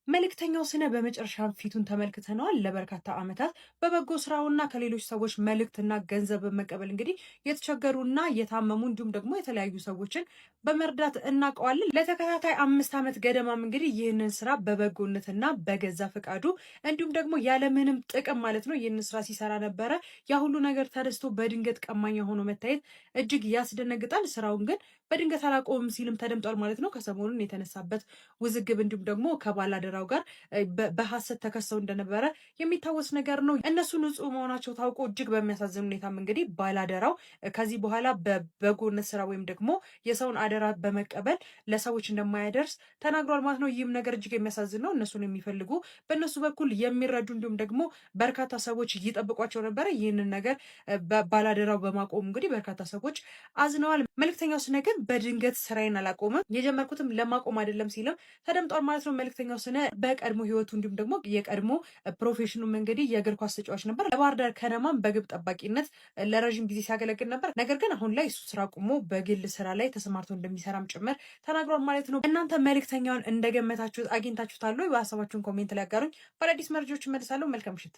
መልእክተኛው ስነ በመጨረሻ ፊቱን ተመልክተነዋል። ለበርካታ ዓመታት በበጎ ስራውና ከሌሎች ሰዎች መልእክትና ገንዘብ በመቀበል እንግዲህ የተቸገሩና የታመሙ እንዲሁም ደግሞ የተለያዩ ሰዎችን በመርዳት እናውቀዋለን። ለተከታታይ 5 ዓመት ገደማም እንግዲህ ይህንን ስራ በበጎነትና በገዛ ፈቃዱ እንዲሁም ደግሞ ያለምንም ጥቅም ማለት ነው ይህንን ስራ ሲሰራ ነበረ። ያ ሁሉ ነገር ተረስቶ በድንገት ቀማኛ ሆኖ መታየት እጅግ ያስደነግጣል። ስራውን ግን በድንገት አላቆምም ሲልም ተደምጧል ማለት ነው። ከሰሞኑን የተነሳበት ውዝግብ እንዲሁም ደግሞ ከባላደራው ጋር በሐሰት ተከሰው እንደነበረ የሚታወስ ነገር ነው። እነሱ ንጹህ መሆናቸው ታውቆ እጅግ በሚያሳዝን ሁኔታም እንግዲህ ባላደራው ከዚህ በኋላ በበጎነት ስራ ወይም ደግሞ የሰውን አደራ በመቀበል ለሰዎች እንደማያደርስ ተናግሯል ማለት ነው። ይህም ነገር እጅግ የሚያሳዝን ነው። እነሱን የሚፈልጉ በእነሱ በኩል የሚረዱ እንዲሁም ደግሞ በርካታ ሰዎች ይጠብቋቸው ነበረ። ይህንን ነገር ባላደራው በማቆሙ እንግዲህ በርካታ ሰዎች አዝነዋል። መልእክተኛው ስነ ግን በድንገት ስራዬን አላቆምም የጀመርኩትም ለማቆም አይደለም ሲልም ተደምጧል ማለት ነው። መልእክተኛው ስነ በቀድሞ ህይወቱ እንዲሁም ደግሞ የቀድሞ ፕሮፌሽኑም እንግዲህ የእግር ኳስ ተጫዋች ነበር። ለባህር ዳር ከነማም በግብ ጠባቂነት ለረዥም ጊዜ ሲያገለግል ነበር። ነገር ግን አሁን ላይ እሱ ስራ አቁሞ በግል ስራ ላይ ተሰማርቶ እንደሚሰራም ጭምር ተናግሯል ማለት ነው። እናንተ መልእክተኛውን እንደገመታችሁት አግኝታችሁታል ወይ? በሀሳባችሁን ኮሜንት ላይ አጋሩኝ። በአዳዲስ መረጃዎች እመልሳለሁ። መልካም ምሽት።